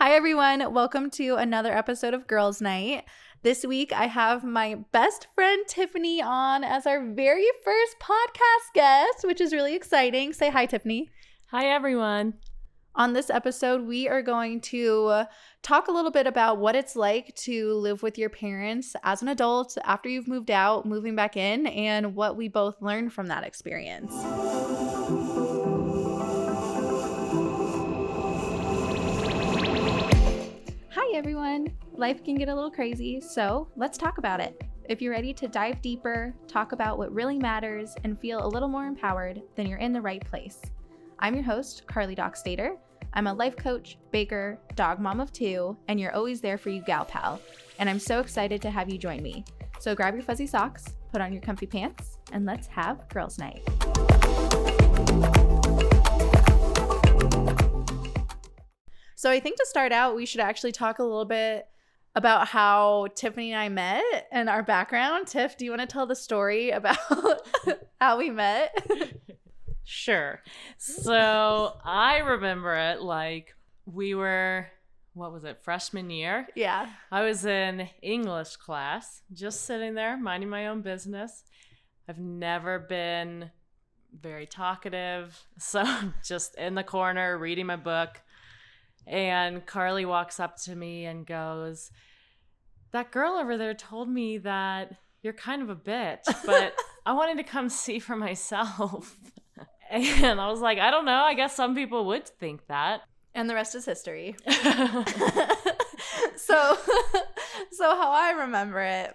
Hi, everyone. Welcome to another episode of Girls Night. This week, I have my best friend Tiffani on as our very first podcast guest, which is really exciting. Say hi, Tiffani. Hi, everyone. On this episode, we are going to talk a little bit about what it's like to live with your parents as an adult after you've moved out, moving back in, and what we both learned from that experience. Hi, everyone. Life can get a little crazy, so let's talk about it. If you're ready to dive deeper, talk about what really matters, and feel a little more empowered, then you're in the right place. I'm your host, Carley Doxtator. I'm a life coach, baker, dog mom of two, and you're always there for you gal pal. And I'm so excited to have you join me. So grab your fuzzy socks, put on your comfy pants, and let's have girls' night. So I think to start out, we should actually talk a little bit about how Tiffani and I met and our background. Tiff, do you want to tell the story about how we met? Sure. So I remember it like we were, freshman year? Yeah. I was in English class, just sitting there, minding my own business. I've never been very talkative, so just in the corner reading my book. And Carly walks up to me and goes, "That girl over there told me that you're kind of a bitch, but I wanted to come see for myself." And I was like, I don't know. I guess some people would think that. And the rest is history. So how I remember it,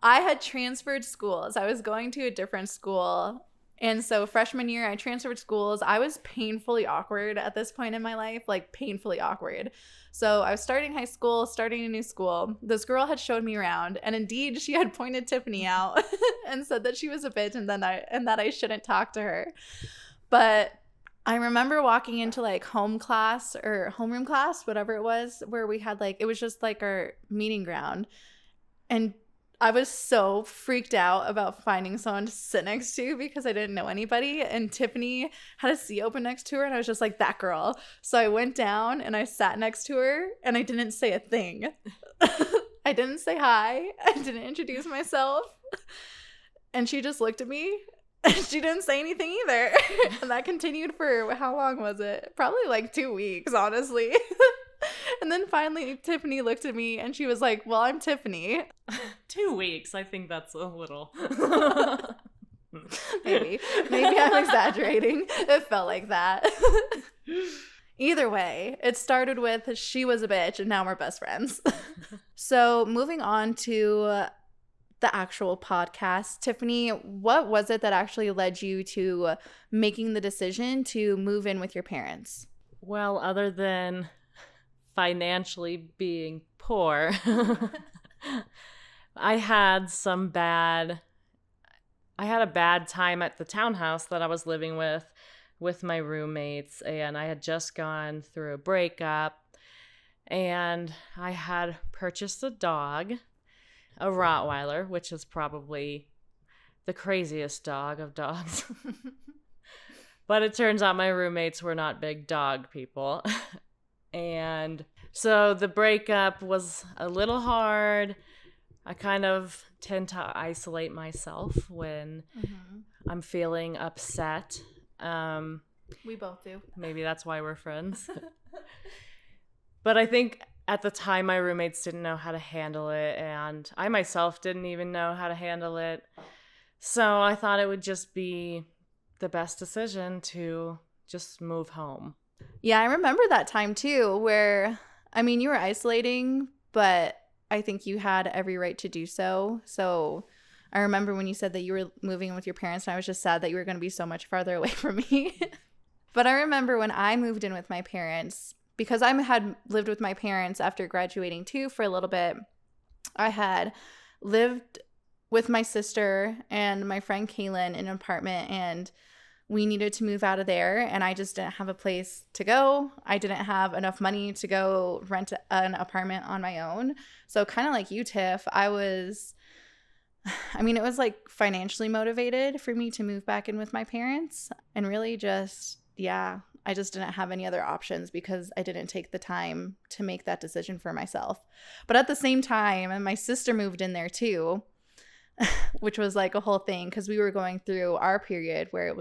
I had transferred schools. I was going to a different school. And so freshman year, I transferred schools. I was painfully awkward at this point in my life, like painfully awkward. So I was starting high school, starting a new school. This girl had showed me around, and indeed, she had pointed Tiffani out and said that she was a bitch and that I shouldn't talk to her. But I remember walking into like home class or homeroom class, whatever it was, where we had like, it was just like our meeting ground. And I was so freaked out about finding someone to sit next to because I didn't know anybody. And Tiffani had a seat open next to her, and I was just like, that girl. So I went down and I sat next to her, and I didn't say a thing. I didn't say hi. I didn't introduce myself. And she just looked at me, and she didn't say anything either. And that continued for, how long was it? Probably like 2 weeks, honestly. And then finally, Tiffani looked at me and she was like, "Well, I'm Tiffani." 2 weeks. I think that's a little. Maybe I'm exaggerating. It felt like that. Either way, it started with she was a bitch and now we're best friends. So moving on to the actual podcast, Tiffani, what was it that actually led you to making the decision to move in with your parents? Well, other than financially being poor, I had a bad time at the townhouse that I was living with my roommates, and I had just gone through a breakup, and I had purchased a dog, a Rottweiler, which is probably the craziest dog of dogs. But it turns out my roommates were not big dog people. And so the breakup was a little hard. I kind of tend to isolate myself when I'm feeling upset. We both do. Maybe that's why we're friends. But I think at the time my roommates didn't know how to handle it, and I myself didn't even know how to handle it. So I thought it would just be the best decision to just move home. Yeah, I remember that time too, where, I mean, you were isolating, but I think you had every right to do so. So I remember when you said that you were moving in with your parents, and I was just sad that you were going to be so much farther away from me. But I remember when I moved in with my parents, because I had lived with my parents after graduating too for a little bit, I had lived with my sister and my friend Kaylin in an apartment, and we needed to move out of there, and I just didn't have a place to go. I didn't have enough money to go rent an apartment on my own. So kind of like you, Tiff, it was like financially motivated for me to move back in with my parents, and really just, yeah, I just didn't have any other options because I didn't take the time to make that decision for myself. But at the same time, and my sister moved in there too, which was like a whole thing because we were going through our period where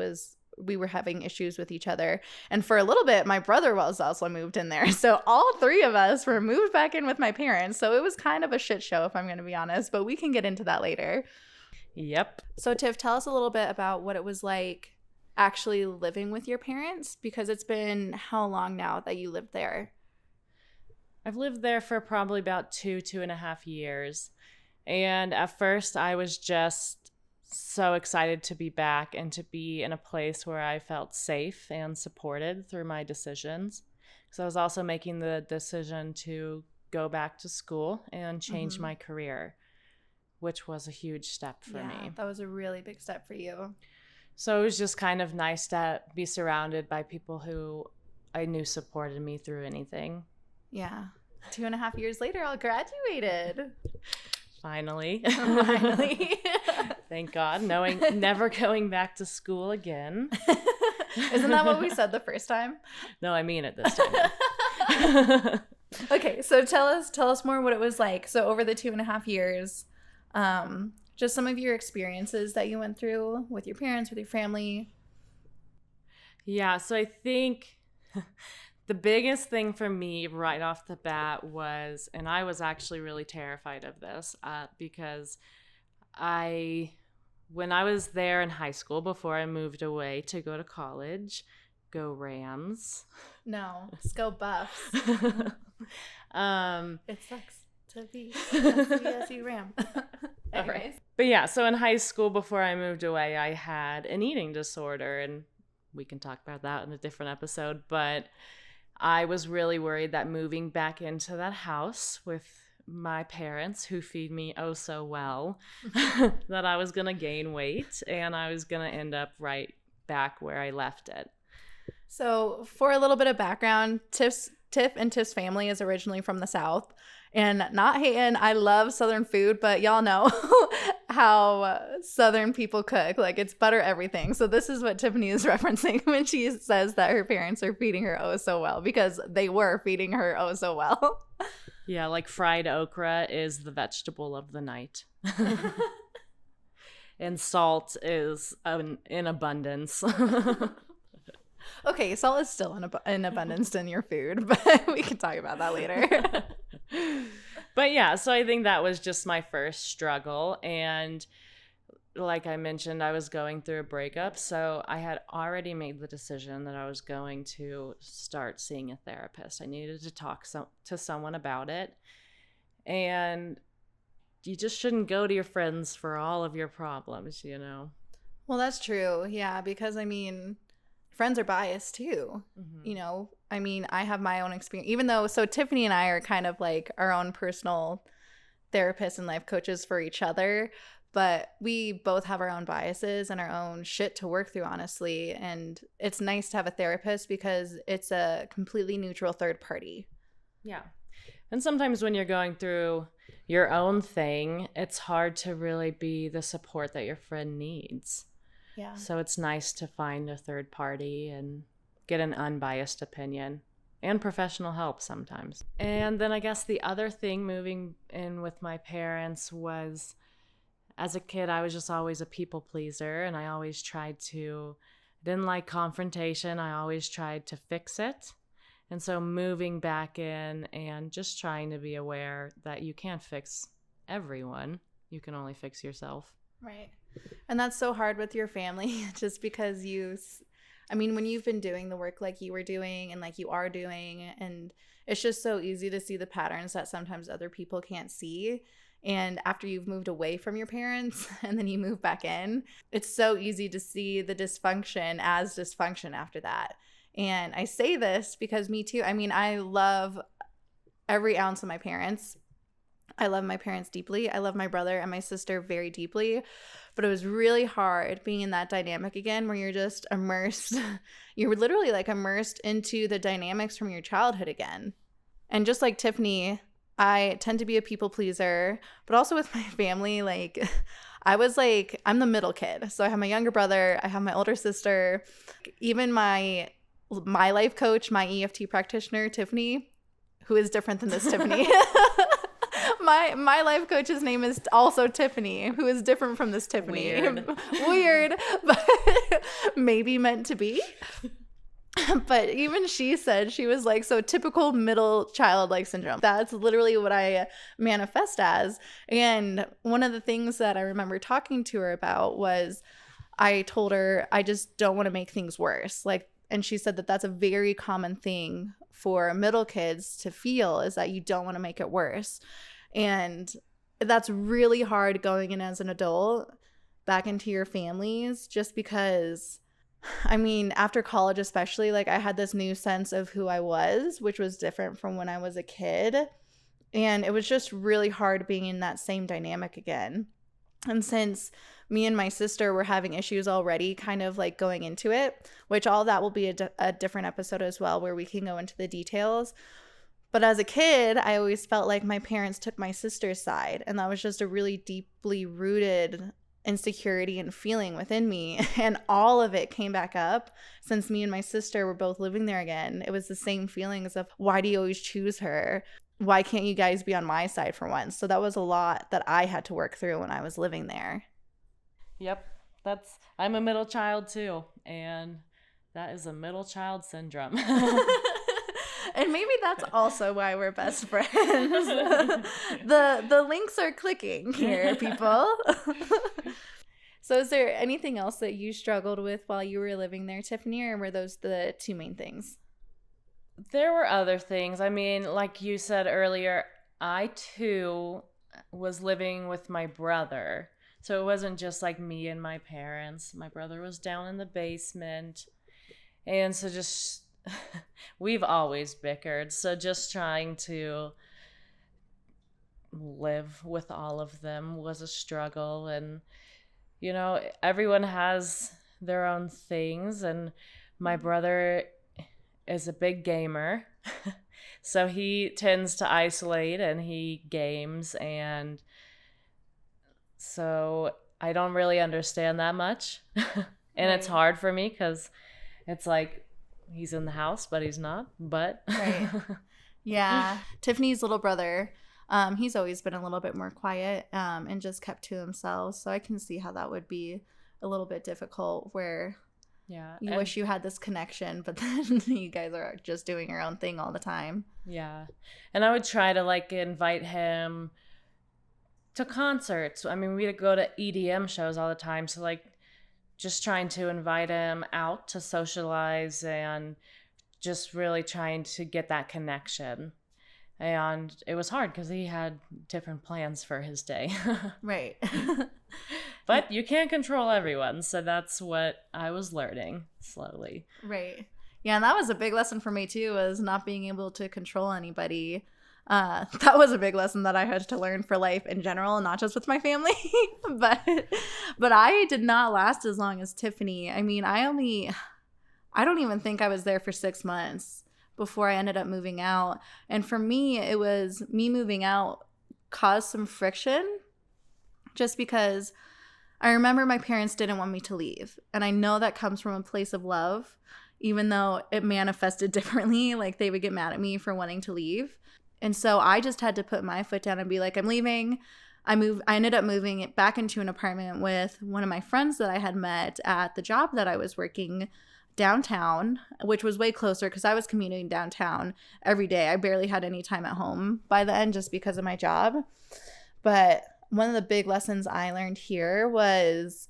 we were having issues with each other. And for a little bit, my brother was also moved in there. So all three of us were moved back in with my parents. So it was kind of a shit show, if I'm going to be honest, but we can get into that later. Yep. So Tiff, tell us a little bit about what it was like actually living with your parents, because it's been how long now that you lived there? I've lived there for probably about 2.5 years. And at first I was just so excited to be back and to be in a place where I felt safe and supported through my decisions. So I was also making the decision to go back to school and change my career, which was a huge step for me. That was a really big step for you. So it was just kind of nice to be surrounded by people who I knew supported me through anything. Yeah. 2.5 years later, I graduated. Finally. Finally. Thank God. Never going back to school again. Isn't that what we said the first time? No, I mean it this time. Okay, so tell us more what it was like. So over the 2.5 years, just some of your experiences that you went through with your parents, with your family. Yeah, so I think the biggest thing for me right off the bat was, and I was actually really terrified of this because when I was there in high school before I moved away to go to college, go Rams. No, let's go Buffs. It sucks to be a Ram. Anyways. But yeah, so in high school before I moved away, I had an eating disorder, and we can talk about that in a different episode, but I was really worried that moving back into that house with my parents, who feed me oh so well, that I was going to gain weight and I was going to end up right back where I left it. So for a little bit of background, Tiff and Tiff's family is originally from the South. And not hating, I love Southern food, but y'all know how Southern people cook. Like, it's butter everything. So this is what Tiffani is referencing when she says that her parents are feeding her oh so well, because they were feeding her oh so well. Yeah, like fried okra is the vegetable of the night. And salt is in abundance. Okay, salt is still in abundance in your food, but we can talk about that later. But yeah, so I think that was just my first struggle. And like I mentioned, I was going through a breakup. So I had already made the decision that I was going to start seeing a therapist. I needed to talk to someone about it. And you just shouldn't go to your friends for all of your problems, you know? Well, that's true. Yeah, because I mean, friends are biased too. You know, I mean, I have my own experience, even though, so Tiffani and I are kind of like our own personal therapists and life coaches for each other, but we both have our own biases and our own shit to work through, honestly. And it's nice to have a therapist because it's a completely neutral third party. Yeah. And sometimes when you're going through your own thing, it's hard to really be the support that your friend needs. Yeah. So it's nice to find a third party and get an unbiased opinion and professional help sometimes. And then I guess the other thing moving in with my parents was, as a kid, I was just always a people pleaser, and I always didn't like confrontation. I always tried to fix it. And so moving back in and just trying to be aware that you can't fix everyone. You can only fix yourself. Right. And that's so hard with your family, just because when you've been doing the work like you were doing and like you are doing, and it's just so easy to see the patterns that sometimes other people can't see. And after you've moved away from your parents and then you move back in, it's so easy to see the dysfunction as dysfunction after that. And I say this because me too. I mean, I love every ounce of my parents. I love my parents deeply. I love my brother and my sister very deeply. But it was really hard being in that dynamic again where you're just immersed. You're literally like immersed into the dynamics from your childhood again. And just like Tiffani, I tend to be a people pleaser, but also with my family, like I'm the middle kid. So I have my younger brother, I have my older sister, even my my life coach, my EFT practitioner, Tiffani, who is different than this Tiffani. My life coach's name is also Tiffani, who is different from this Tiffani. Weird, but maybe meant to be. But even she said, she was like, so typical middle child-like syndrome. That's literally what I manifest as. And one of the things that I remember talking to her about was, I told her, I just don't want to make things worse. Like, and she said that that's a very common thing for middle kids to feel, is that you don't want to make it worse. And that's really hard going in as an adult back into your families, just because, I mean, after college especially, like, I had this new sense of who I was, which was different from when I was a kid. And it was just really hard being in that same dynamic again. And since me and my sister were having issues already kind of like going into it, which all that will be a different episode as well, where we can go into the details. But as a kid, I always felt like my parents took my sister's side. And that was just a really deeply rooted insecurity and feeling within me. And all of it came back up since me and my sister were both living there again. It was the same feelings of, why do you always choose her? Why can't you guys be on my side for once? So that was a lot that I had to work through when I was living there. Yep. I'm a middle child too. And that is a middle child syndrome. And maybe that's also why we're best friends. The links are clicking here, people. So is there anything else that you struggled with while you were living there, Tiffani, or were those the two main things? There were other things. I mean, like you said earlier, I too was living with my brother. So it wasn't just like me and my parents. My brother was down in the basement. And so just we've always bickered. So just trying to live with all of them was a struggle. And, you know, everyone has their own things. And my brother is a big gamer. So he tends to isolate and he games. And so I don't really understand that much. And It's hard for me because it's like, he's in the house, but he's not. But right. Yeah. Tiffany's little brother, he's always been a little bit more quiet and just kept to himself. So I can see how that would be a little bit difficult, where you wish you had this connection, but then you guys are just doing your own thing all the time. Yeah. And I would try to like invite him to concerts. I mean, we'd go to EDM shows all the time. So like, just trying to invite him out to socialize and just really trying to get that connection. And it was hard because he had different plans for his day. Right. But you can't control everyone. So that's what I was learning slowly. Right. Yeah, and that was a big lesson for me too, was not being able to control anybody. That was a big lesson that I had to learn for life in general, not just with my family. but I did not last as long as Tiffani. I mean, I don't even think I was there for 6 months before I ended up moving out. And for me, it was me moving out caused some friction, just because I remember my parents didn't want me to leave. And I know that comes from a place of love, even though it manifested differently. Like, they would get mad at me for wanting to leave. And so I just had to put my foot down and be like, I'm leaving. I ended up moving it back into an apartment with one of my friends that I had met at the job that I was working downtown, which was way closer because I was commuting downtown every day. I barely had any time at home by the end just because of my job. But one of the big lessons I learned here was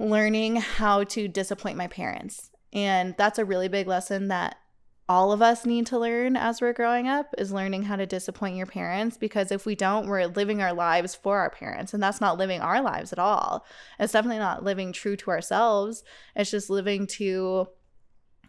learning how to disappoint my parents. And that's a really big lesson that all of us need to learn as we're growing up, is learning how to disappoint your parents, because if we don't, we're living our lives for our parents, and that's not living our lives at all. It's definitely not living true to ourselves. It's just living to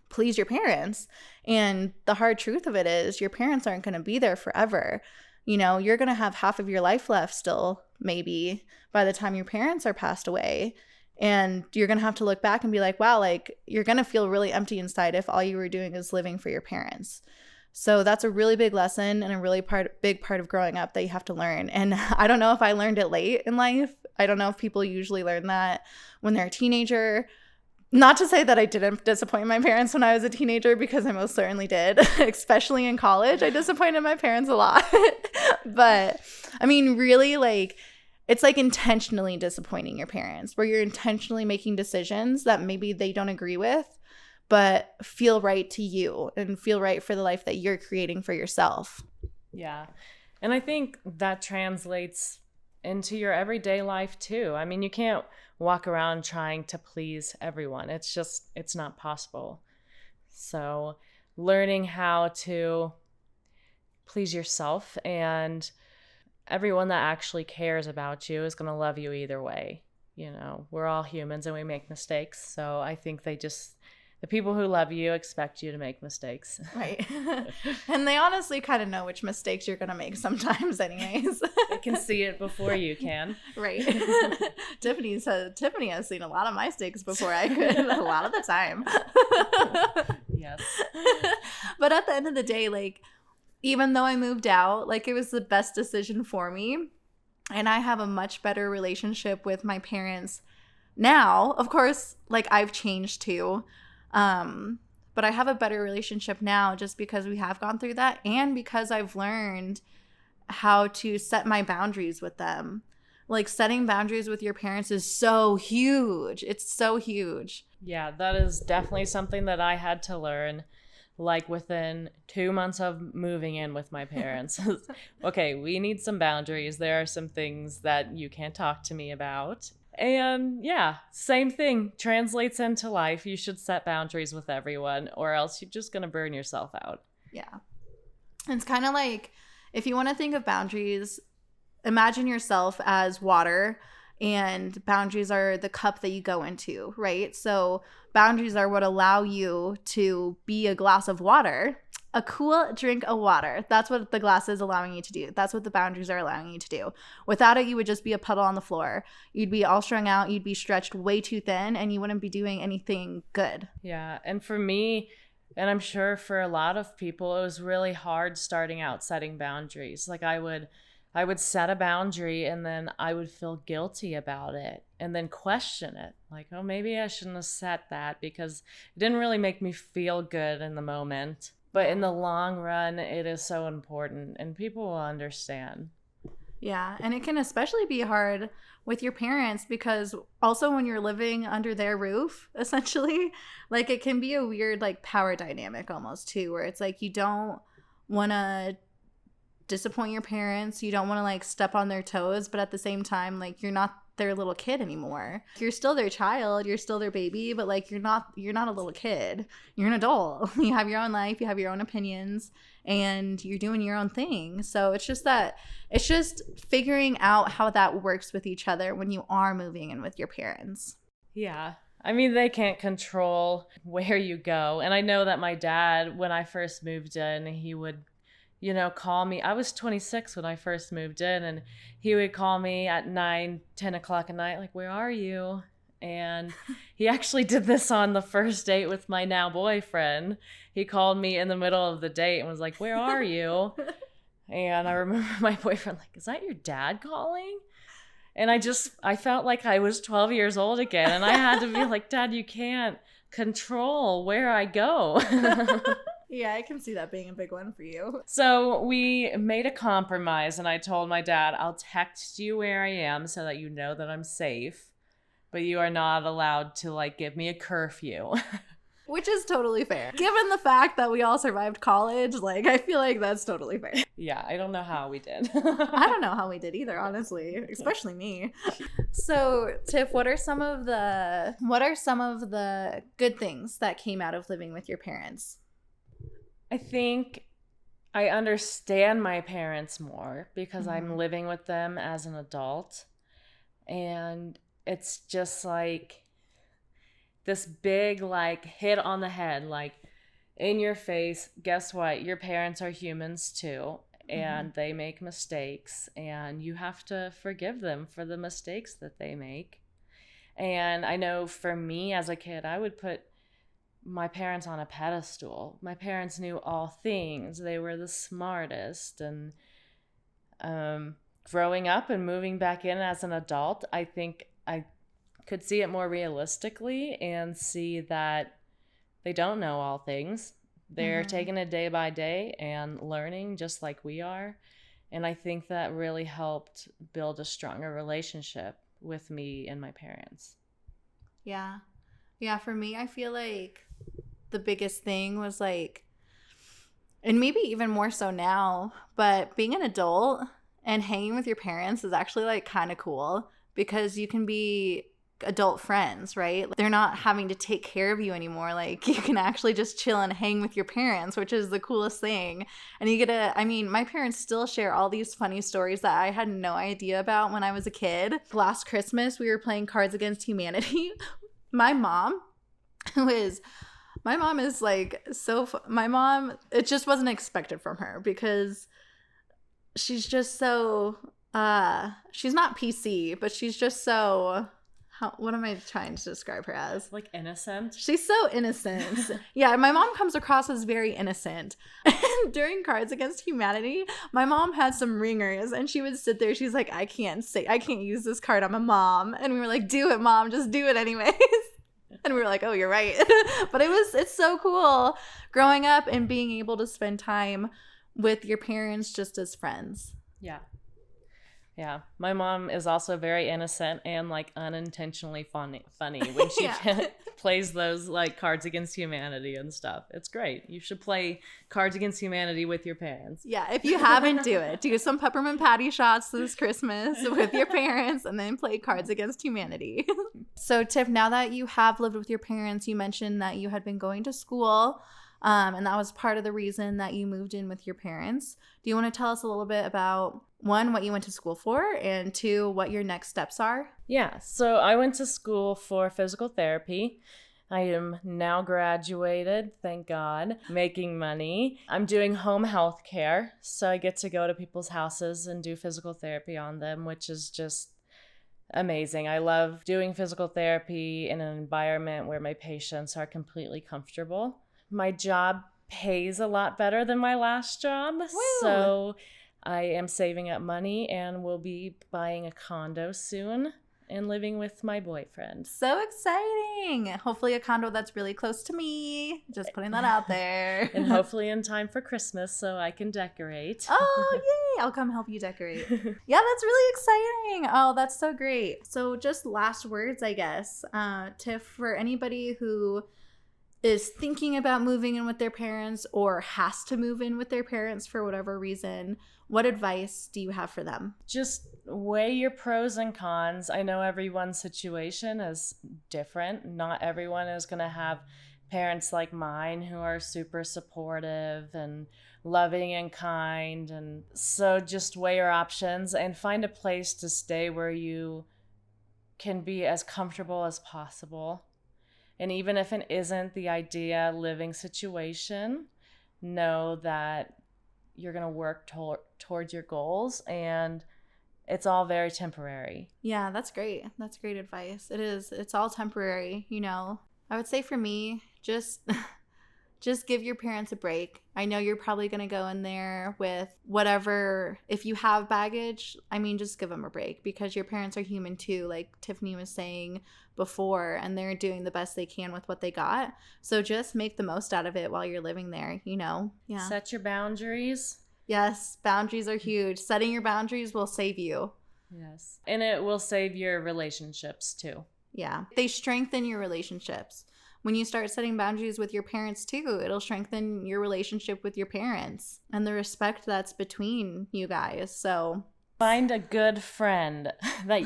please your parents. And the hard truth of it is your parents aren't going to be there forever. You know, you're going to have half of your life left still, maybe, by the time your parents are passed away. And you're going to have to look back and be like, wow, like, you're going to feel really empty inside if all you were doing is living for your parents. So that's a really big lesson and a really big part of growing up that you have to learn. And I don't know if I learned it late in life. I don't know if people usually learn that when they're a teenager. Not to say that I didn't disappoint my parents when I was a teenager, because I most certainly did, especially in college. I disappointed my parents a lot. But I mean, really, like, it's like intentionally disappointing your parents, where you're intentionally making decisions that maybe they don't agree with, but feel right to you and feel right for the life that you're creating for yourself. Yeah. And I think that translates into your everyday life too. I mean, you can't walk around trying to please everyone. It's not possible. So learning how to please yourself, and everyone that actually cares about you is going to love you either way. You know, we're all humans and we make mistakes. So I think the people who love you expect you to make mistakes. Right. And they honestly kind of know which mistakes you're going to make sometimes anyways. They can see it before you can. Right. Tiffany has seen a lot of my mistakes before I could, a lot of the time. Yes. But at the end of the day, like, even though I moved out, like, it was the best decision for me. And I have a much better relationship with my parents now. Of course, like, I've changed too. But I have a better relationship now just because we have gone through that, and because I've learned how to set my boundaries with them. Like, setting boundaries with your parents is so huge. It's so huge. Yeah, that is definitely something that I had to learn, like, within 2 months of moving in with my parents. Okay, we need some boundaries. There are some things that you can't talk to me about. And yeah, same thing translates into life. You should set boundaries with everyone, or else you're just going to burn yourself out. Yeah. It's kind of like, if you want to think of boundaries, imagine yourself as water, and boundaries are the cup that you go into, right? So boundaries are what allow you to be a glass of water, a cool drink of water. That's what the glass is allowing you to do. That's what the boundaries are allowing you to do. Without it, you would just be a puddle on the floor. You'd be all strung out. You'd be stretched way too thin, and you wouldn't be doing anything good. Yeah. And for me, and I'm sure for a lot of people, it was really hard starting out setting boundaries. Like, I would set a boundary, and then I would feel guilty about it, and then question it. Like, oh, maybe I shouldn't have set that, because it didn't really make me feel good in the moment. But in the long run, it is so important, and people will understand. Yeah, and it can especially be hard with your parents, because also when you're living under their roof, essentially, like, it can be a weird, like, power dynamic almost too, where it's like, you don't want to disappoint your parents, you don't want to, like, step on their toes, but at the same time, like, you're not their little kid anymore. You're still their child, you're still their baby, but, like, you're not a little kid. You're an adult. You have your own life, you have your own opinions, and you're doing your own thing. So it's just figuring out how that works with each other when you are moving in with your parents. Yeah. I mean, they can't control where you go. And I know that my dad, when I first moved in, he would, call me. I was 26 when I first moved in, and he would call me at 9, 10 o'clock at night, like, where are you? And he actually did this on the first date with my now boyfriend. He called me in the middle of the date and was like, where are you? And I remember my boyfriend like, is that your dad calling? And I felt like I was 12 years old again. And I had to be like, Dad, you can't control where I go. Yeah, I can see that being a big one for you. So we made a compromise, and I told my dad, I'll text you where I am so that you know that I'm safe, but you are not allowed to, like, give me a curfew. Which is totally fair. Given the fact that we all survived college, like, I feel like that's totally fair. Yeah, I don't know how we did. I don't know how we did either, honestly, especially me. So, Tiff, what are some of the good things that came out of living with your parents? I think I understand my parents more because Mm-hmm. I'm living with them as an adult. And it's just like this big, like, hit on the head, like, in your face. Guess what? Your parents are humans too, and they make mistakes, and you have to forgive them for the mistakes that they make. And I know for me as a kid, I would put my parents on a pedestal. My parents knew all things. They were the smartest. And growing up and moving back in as an adult, I think I could see it more realistically and see that they don't know all things. They're taking it day by day and learning just like we are. And I think that really helped build a stronger relationship with me and my parents. Yeah. Yeah, for me, I feel like the biggest thing was like, and maybe even more so now, but being an adult and hanging with your parents is actually like kind of cool because you can be adult friends, right? They're not having to take care of you anymore. Like you can actually just chill and hang with your parents, which is the coolest thing. And you get to, I mean, my parents still share all these funny stories that I had no idea about when I was a kid. Last Christmas, we were playing Cards Against Humanity. My mom is like my mom, it just wasn't expected from her because she's just so she's not PC, but she's just so what am I trying to describe her as? Like innocent? She's so innocent. Yeah, my mom comes across as very innocent. And during Cards Against Humanity, my mom had some ringers and she would sit there. She's like, I can't use this card. I'm a mom. And we were like, do it, mom. Just do it anyways. And we were like, oh, you're right. But it's so cool growing up and being able to spend time with your parents just as friends. Yeah. Yeah. My mom is also very innocent and like unintentionally funny when she plays those like Cards Against Humanity and stuff. It's great. You should play Cards Against Humanity with your parents. Yeah. If you haven't, do it. Do some peppermint patty shots this Christmas with your parents and then play Cards Against Humanity. So Tiff, now that you have lived with your parents, you mentioned that you had been going to school. And that was part of the reason that you moved in with your parents. Do you want to tell us a little bit about, one, what you went to school for, and two, what your next steps are? Yeah, so I went to school for physical therapy. I am now graduated, thank God, making money. I'm doing home health care, so I get to go to people's houses and do physical therapy on them, which is just amazing. I love doing physical therapy in an environment where my patients are completely comfortable. My job pays a lot better than my last job. Woo! So I am saving up money and will be buying a condo soon and living with my boyfriend. So exciting. Hopefully a condo that's really close to me. Just putting that out there. And hopefully in time for Christmas so I can decorate. Oh, yay. I'll come help you decorate. Yeah, that's really exciting. Oh, that's so great. So just last words, I guess. Tiff, for anybody who is thinking about moving in with their parents or has to move in with their parents for whatever reason, what advice do you have for them? Just weigh your pros and cons. I know everyone's situation is different. Not everyone is going to have parents like mine who are super supportive and loving and kind. And so just weigh your options and find a place to stay where you can be as comfortable as possible. And even if it isn't the ideal living situation, know that you're going to work towards your goals and it's all very temporary. Yeah, that's great. That's great advice. It is. It's all temporary, you know. I would say for me, just give your parents a break. I know you're probably going to go in there with whatever. If you have baggage, I mean, just give them a break because your parents are human too, like Tiffany was saying before, and they're doing the best they can with what they got. So just make the most out of it while you're living there, you know? Yeah. Set your boundaries. Yes, boundaries are huge. Setting your boundaries will save you. Yes. And it will save your relationships too. Yeah. They strengthen your relationships. When you start setting boundaries with your parents too, it'll strengthen your relationship with your parents and the respect that's between you guys. So find a good friend that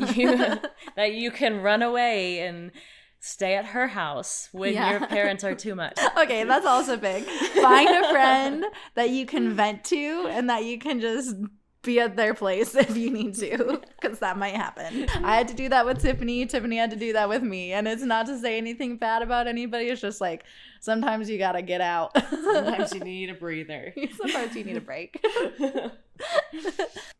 you can run away and stay at her house when your parents are too much. Okay, that's also big. Find a friend that you can vent to and that you can just be at their place if you need to, because that might happen. I had to do that with Tiffany. Tiffany had to do that with me. And it's not to say anything bad about anybody. It's just like sometimes you gotta get out. Sometimes you need a breather. Sometimes you need a break.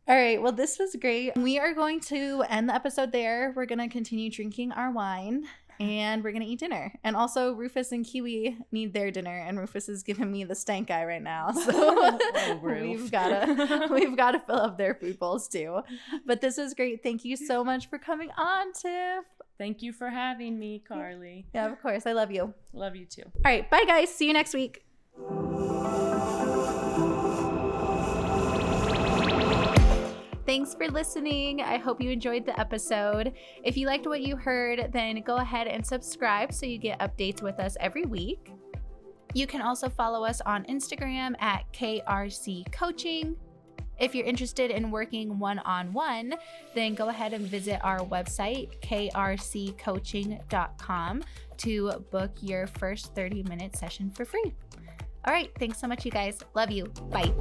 All right. Well, this was great. We are going to end the episode there. We're going to continue drinking our wine. and we're gonna eat dinner. And also Rufus and Kiwi need their dinner, and Rufus is giving me the stank eye right now, so Oh, we've gotta fill up their food bowls too. But this is great. Thank you so much for coming on, Tiff. Thank you for having me, Carly. Yeah, of course. I love you. Love you too. All right, bye guys. See you next week. Thanks for listening. I hope you enjoyed the episode. If you liked what you heard, then go ahead and subscribe so you get updates with us every week. You can also follow us on Instagram at KRC Coaching. If you're interested in working one-on-one, then go ahead and visit our website, krccoaching.com, to book your first 30-minute session for free. All right, thanks so much, you guys. Love you. Bye.